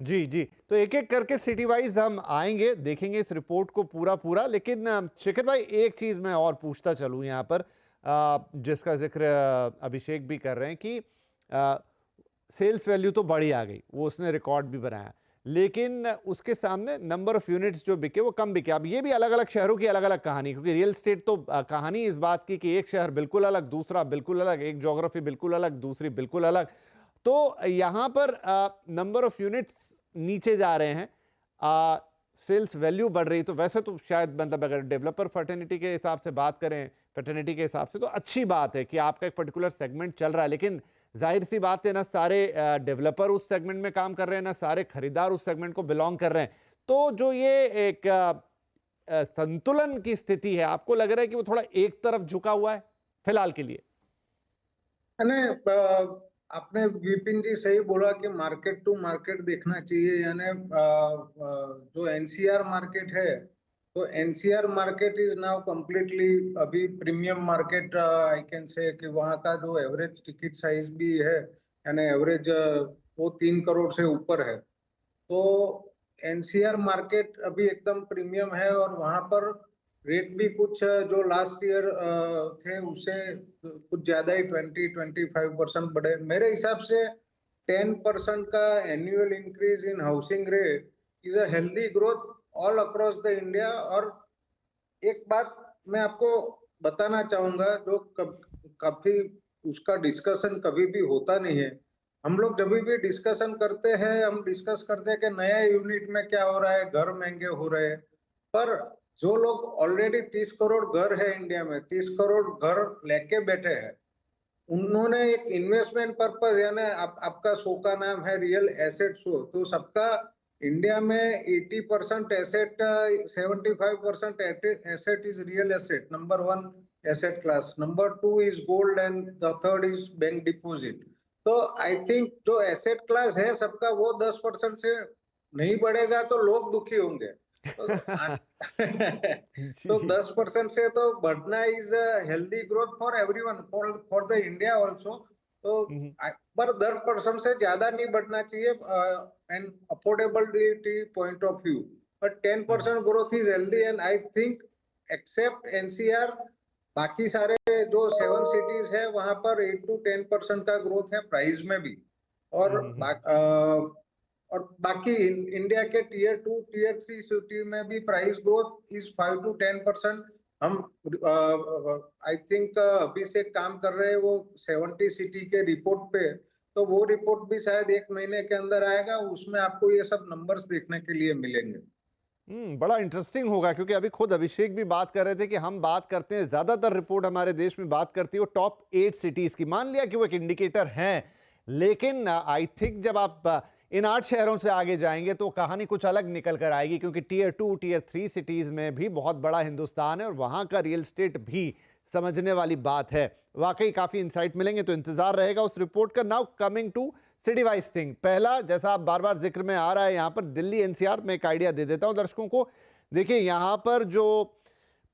जी, जी। तो एक-एक करके सिटी वाइज़ हम आएँगे, देखेंगे इस रिपोर्ट को पूरा-पूरा। लेकिन शेखर भाई, एक चीज़ मैं और पूछता चलूँ यहाँ पर, जिसका ज़िक्र अभिषेक भी कर रहे हैं कि अ, सेल्स वैल्यू तो बड़ी आ गई, वो उसने रिकॉर्ड भी बनाया। लेकिन उसके सामने नंबर ऑफ यूनिट्स जो बिके वो कम बिके। अब ये भी अलग-अलग शहरों की अलग-अलग कहानी, क्योंकि रियल एस्टेट तो कहानी इस बात की कि एक शहर बिल्कुल अलग, दूसरा बिल्कुल अलग, एक ज्योग्राफी बिल्कुल अलग, दूसरी बिल्कुल अलग। तो यहाँ पर नंबर ऑफ यूनिट्स नीचे जा रहे हैं, सेल्स वैल्यू बढ़ रही, तो वैसे तो शायद मतलब अगर डेवलपर फर्टिनिटी के हिसाब से बात करें, फर्टिनिटी के हिसाब से, तो अच्छी बात है कि आपका एक पर्टिकुलर सेगमेंट चल रहा है। लेकिन जाहिर सी बात है, ना सारे डेवलपर उस सेगमेंट में काम कर रहे हैं, ना सारे खरीदार उस सेगमेंट को बिलोंग कर रहे हैं। तो जो ये एक संतुलन की स्थिति है, आपको लग रहा है कि वो थोड़ा एक तरफ झुका हुआ है फिलहाल के लिए? यानी आपने विपिन जी सही बोला कि मार्केट टू मार्केट देखना चाहिए। यानी जो एनसीआर मार्केट है, तो NCR market is now completely अभी premium market. I can say कि वहाँ का जो एवरेज टिकट साइज भी है, यानी एवरेज वो 3 करोड़ से ऊपर है। तो एनसीआर मार्केट अभी एकदम प्रीमियम है, और वहां पर रेट भी कुछ जो लास्ट ईयर थे उससे कुछ ज्यादा ही 20-25% बढ़े मेरे हिसाब से। 10% का annual increase in housing rate is a healthy growth all across the India. और एक बात मैं आपको बताना चाहूंगा, जो काफी उसका डिस्कशन कभी भी होता नहीं है। हम लोग जब भी डिस्कशन करते हैं, हम डिस्कस करते हैं कि नया यूनिट में क्या हो रहा है, घर महंगे हो रहे हैं। पर जो लोग ऑलरेडी 30 करोड़ घर है इंडिया में, 30 करोड़ घर लेके बैठे हैं, उन्होंने एक इन्वेस्टमेंट पर्पज, यानी आपका शो का नाम है रियल एसेट शो, तो सबका इंडिया में 80% asset, 75% asset is real asset. Number one asset class, number two is gold, and the third is bank deposit. तो आई थिंक जो एसेट क्लास है सबका, वो 10% से नहीं बढ़ेगा तो लोग दुखी होंगे। तो तो जी। 10% से तो बढ़ना is healthy growth for everyone, for the India also. तो हम्म, पर 10% से ज्यादा नहीं बढ़ना चाहिए and affordability point of view. But ten hmm, percent growth is healthy, and I think except NCR, बाकी सारे जो 7 सिटीज है वहां पर 8 to 10% का ग्रोथ है प्राइस में भी। और हम्म, और बाकी इंडिया के टीयर 2 टीयर 3 सिटी में भी प्राइस ग्रोथ इज 5 to 10%। हम आई थिंक अभी से काम कर रहे हैं वो 70 सिटी के रिपोर्ट पे। तो वो रिपोर्ट भी शायद 1 महीने के अंदर आएगा, उसमें आपको ये सब नंबर्स देखने के लिए मिलेंगे। बड़ा इंटरेस्टिंग होगा, क्योंकि अभी खुद अभिषेक भी बात कर रहे थे कि हम बात करते हैं, ज्यादातर रिपोर्ट हमारे देश में बात करती है वो टॉप 8 सिटीज की। मान लिया कि वो एक इंडिकेटर है, लेकिन आई थिंक जब आप इन 8 शहरों से आगे जाएंगे तो कहानी कुछ अलग निकल कर आएगी, क्योंकि टीयर 2 टीयर 3 सिटीज में भी बहुत बड़ा हिंदुस्तान है और वहां का रियल एस्टेट भी समझने वाली बात है। वाकई काफी इंसाइट मिलेंगे, तो इंतजार रहेगा उस रिपोर्ट का। Now coming to city wise thing, पहला, जैसा आप बार बार जिक्र में आ रहा है, यहां पर दिल्ली एनसीआर में एक आइडिया दे देता हूं दर्शकों को। देखिए, यहां पर जो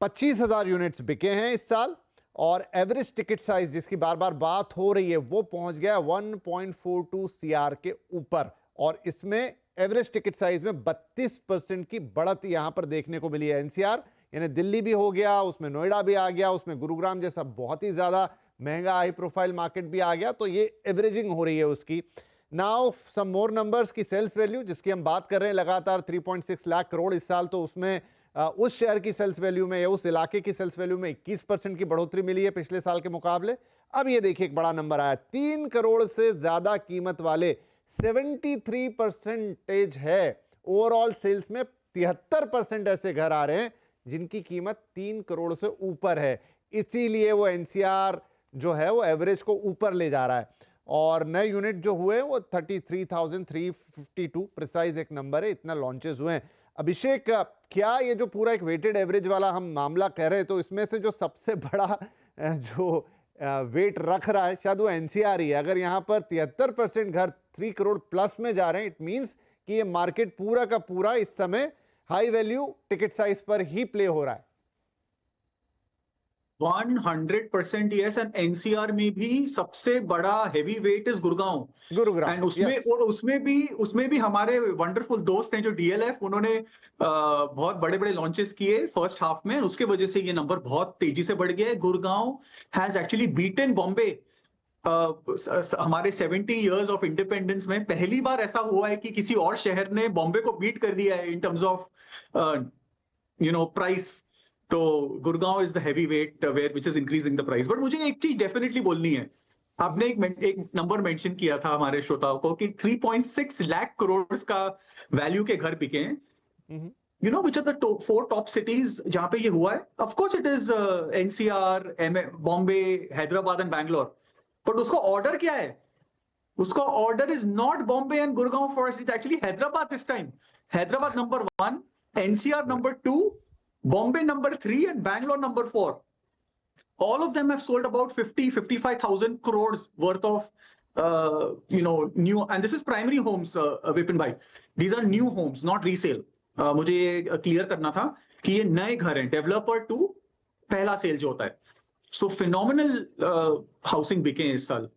25,000 यूनिट्स बिके हैं इस साल, और एवरेज टिकट साइज जिसकी बार बार बात हो रही है वो पहुंच गया 1.42 सीआर के ऊपर, और इसमें एवरेज टिकट साइज में 32% की बढ़त यहां पर देखने को मिली है। एनसीआर यानी दिल्ली भी हो गया, उसमें नोएडा भी आ गया, उसमें गुरुग्राम जैसा बहुत ही ज्यादा महंगा हाई प्रोफाइल मार्केट भी आ गया, तो ये एवरेजिंग हो रही है उसकी। नाउ सम मोर नंबर्स की सेल्स वैल्यू जिसकी हम बात कर रहे हैं, लगातार 3.6 लाख करोड़ इस साल, तो उसमें उस शहर की सेल्स वैल्यू में या उस इलाके की सेल्स वैल्यू में 21% की बढ़ोतरी मिली है पिछले साल के मुकाबले। अब ये देखिए, एक बड़ा नंबर आया, 3 करोड़ से ज्यादा कीमत वाले 73% है ओवरऑल सेल्स में। 73% ऐसे घर आ रहे हैं जिनकी कीमत 3 करोड़ से ऊपर है। इसीलिए वो एनसीआर जो है वो एवरेज को ऊपर ले जा रहा है, और नए यूनिट जो हुए वो 33,352 प्रिसाइज एक नंबर है, इतना लॉन्चेस हुए हैं। अभिषेक, क्या ये जो पूरा एक वेटेड एवरेज वाला हम मामला कह रहे हैं, तो इसमें से जो सबसे बड़ा जो वेट रख रहा है शायद वो एनसीआर ही है। अगर यहां पर 73% घर 3 करोड़ प्लस में जा रहे हैं, इट मींस कि ये मार्केट पूरा का पूरा इस समय हाई वैल्यू टिकट साइज पर ही प्ले हो रहा है। 100% यस। एंड एनसीआर में भी सबसे बड़ा heavy weight is Gurgaon. Gurugram, and उसमें yes. और उसमें भी हमारे वंडरफुल दोस्त हैं जो डीएलएफ, उन्होंने बहुत बड़े बड़े लॉन्चेस किए फर्स्ट हाफ में, उसके वजह से ये नंबर बहुत तेजी से बढ़ गया है। Gurgaon has actually beaten Bombay. हमारे 70 इयर्स ऑफ इंडिपेंडेंस में पहली बार ऐसा हुआ है कि किसी और शहर ने बॉम्बे को बीट कर दिया है इन टर्म्स ऑफ प्राइस। तो Gurgaon is the heavyweight where which is increasing the price. But मुझे एक चीज डेफिनेटली बोलनी है। आपने एक नंबर मेंशन किया था हमारे श्रोताओं को कि 3.6 लाख करोड़ का वैल्यू के घर बिके हैं। You know which are the four top cities जहां पे ये हुआ है? Of course it is NCR, Bombay, Hyderabad and Bangalore. But उसका ऑर्डर क्या है? उसका order is not Bombay and Gurgaon first. It's actually Hyderabad this time. Hyderabad number 1, NCR number 2, Bombay number 3 and Bangalore number 4. All of them have sold about 55,000 crores worth of new, and this is primary homes, Vipin bhai. These are new homes, not resale. मुझे ये clear करना था कि ये नए घर हैं, developer to पहला सेल जो होता है। सो फिनोमिनल हाउसिंग बिके इस साल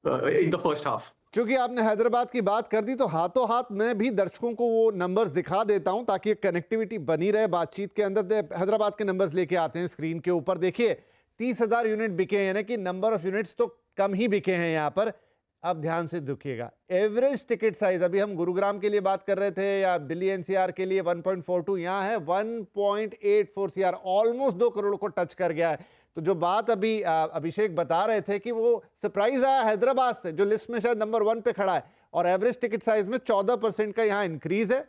इन द फर्स्ट हाफ। चूंकि आपने हैदराबाद की बात कर दी तो हाथों हाथ मैं भी दर्शकों को वो नंबर्स दिखा देता हूं ताकि कनेक्टिविटी बनी रहे बातचीत के अंदर। हैदराबाद के नंबर्स लेके आते हैं स्क्रीन के ऊपर। देखिए 30,000 यूनिट बिके हैं, यानी कि नंबर ऑफ यूनिट्स तो कम ही बिके हैं यहाँ पर। अब ध्यान से देखिएगा एवरेज टिकट साइज, अभी हम गुरुग्राम के लिए बात कर रहे थे या दिल्ली एनसीआर के लिए 1.42, यहाँ है 1.84 सीआर, ऑलमोस्ट 2 करोड़ को टच कर गया है। तो जो बात अभी अभिषेक बता रहे थे कि वो सरप्राइज आया हैदराबाद से, जो लिस्ट में शायद नंबर 1 पे खड़ा है, और एवरेज टिकट साइज में 14% का यहाँ इंक्रीज है,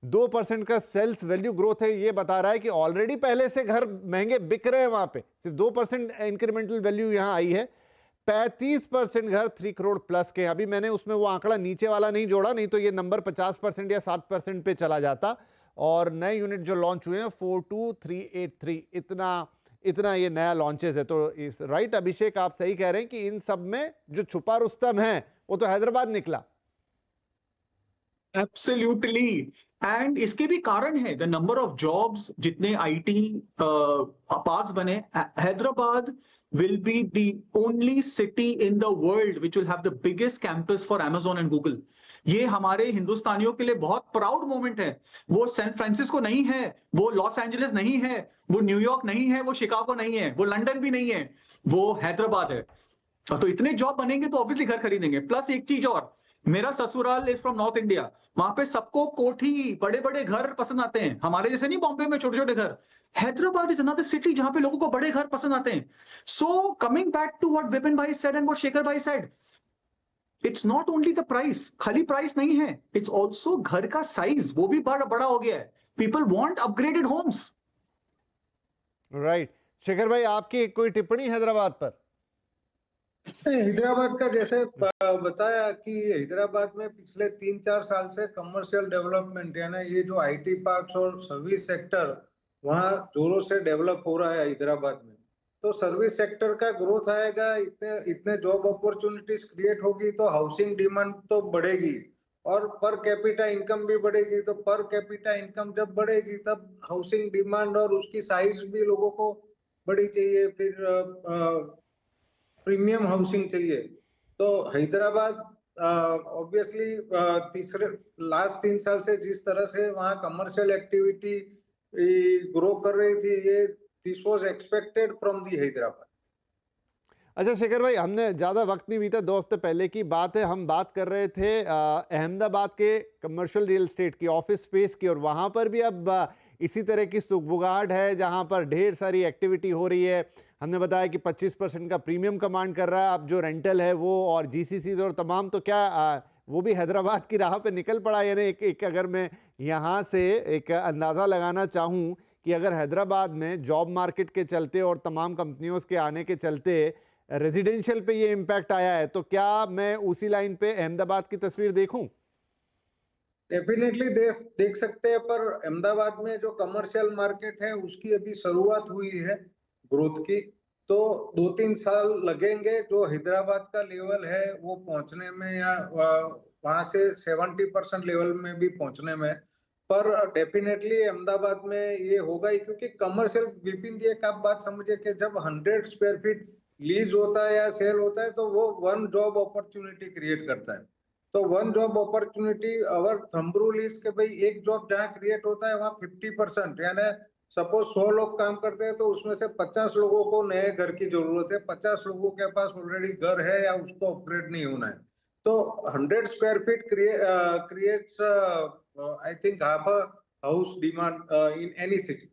2% का सेल्स वैल्यू ग्रोथ है। ये बता रहा है कि ऑलरेडी पहले से घर महंगे बिक रहे हैं वहां पे, सिर्फ 2% इंक्रीमेंटल वैल्यू यहाँ आई है। 35% घर 3 करोड़ प्लस के। अभी मैंने उसमें वो आंकड़ा नीचे वाला नहीं जोड़ा, नहीं तो ये नंबर 50% या 60% पे चला जाता। और नए यूनिट जो लॉन्च हुए हैं 42,383, इतना ये नया लॉन्चेस है। तो इस राइट अभिषेक, आप सही कह रहे हैं कि इन सब में जो छुपा रुस्तम है वो तो हैदराबाद निकला। एब्सोल्युटली। एंड इसके भी कारण है, द नंबर ऑफ जॉब्स, जितने आईटी पार्क्स बने। Hyderabad will be the only city in the world which will have the biggest campus for Amazon and Google. ये हमारे हिंदुस्तानियों के लिए बहुत प्राउड मोमेंट है। वो सैन फ्रांसिस्को नहीं है, वो लॉस एंजलिस नहीं है, वो न्यूयॉर्क नहीं है, वो शिकागो नहीं है, वो लंदन भी नहीं है, वो हैदराबाद है। तो इतने जॉब बनेंगे तो ऑब्वियसली घर खरीदेंगे। प्लस एक चीज और, मेरा ससुराल इज फ्रॉम नॉर्थ इंडिया, वहां पे सबको कोठी, बड़े बड़े घर पसंद आते हैं, हमारे जैसे नहीं बॉम्बे में छोटे छोटे घर। हैदराबाद इज अनदर सिटी जहां पे लोगों को बड़े घर पसंद आते हैं। So coming back to what Vipin भाई सेड एंड व्हाट शेखर भाई said, it's not only the price, खाली प्राइस नहीं है, इट्स ऑल्सो घर का साइज, वो भी बड़ा हो गया है। People want upgraded homes. Right. Shekhar भाई, आपकी कोई टिप्पणी हैदराबाद पर? हैदराबाद का जैसे बताया कि हैदराबाद में पिछले 3-4 साल से कमर्शियल डेवलपमेंट, यानी ये जो आईटी पार्क्स और सर्विस सेक्टर वहाँ जोरों से डेवलप हो रहा है हैदराबाद में। तो सर्विस सेक्टर का ग्रोथ आएगा, इतने जॉब अपॉर्चुनिटीज क्रिएट होगी तो हाउसिंग डिमांड तो बढ़ेगी और पर कैपिटा इनकम भी बढ़ेगी। तो पर कैपिटा इनकम जब बढ़ेगी तब हाउसिंग डिमांड और उसकी साइज भी लोगों को बड़ी चाहिए, फिर प्रीमियम हाउसिंग चाहिए। तो हैदराबाद ऑब्वियसली लास्ट 3 साल से जिस तरह से वहाँ कमर्शियल एक्टिविटी ग्रो कर रही थी, ये this was expected from the Hyderabad. अच्छा शेखर भाई, हमने ज़्यादा वक्त नहीं बीता, 2 हफ्ते पहले की बात है, हम बात कर रहे थे अहमदाबाद के कमर्शियल रियल एस्टेट की, ऑफिस स्पेस की, और वहाँ पर भी अब इसी तरह की सुगबुगाहट है जहाँ पर ढेर सारी एक्टिविटी हो रही है। हमने बताया कि 25% का प्रीमियम कमांड कर रहा है अब जो रेंटल है वो, और जीसीसीज और तमाम। तो क्या वो भी हैदराबाद की राह पे निकल पड़ा? यानी एक अगर मैं यहाँ से एक अंदाज़ा लगाना चाहूँ कि अगर हैदराबाद में जॉब मार्केट के चलते और तमाम कंपनियों के आने के चलते रेजिडेंशियल पे ये इम्पैक्ट आया है, तो क्या मैं उसी लाइन पे अहमदाबाद की तस्वीर देखूं? डेफिनेटली देख सकते हैं, पर अहमदाबाद में जो कमर्शियल मार्केट है उसकी अभी शुरुआत हुई है ग्रोथ की। तो 2-3 साल लगेंगे जो हैदराबाद का लेवल है वो पहुंचने में, या वहां से 70% लेवल में भी पहुंचने में। पर डेफिनेटली अहमदाबाद में ये होगा ही, क्योंकि कमर्शियल, विपिन जी एक आप बात समझिए कि जब 100 स्क्वायर फीट लीज होता है या सेल होता है तो वो वन जॉब अपॉर्चुनिटी क्रिएट करता है। तो one job opportunity our thumb rule is के भाई एक जॉब जहाँ क्रिएट होता है वहाँ 50%, यानी सपोज 100 लोग काम करते हैं तो उसमें से 50 लोगों को नए घर की जरूरत है, 50 लोगों के पास ऑलरेडी घर है या उसको अपग्रेड नहीं होना है। तो 100 square feet creates I think half a house demand in any city.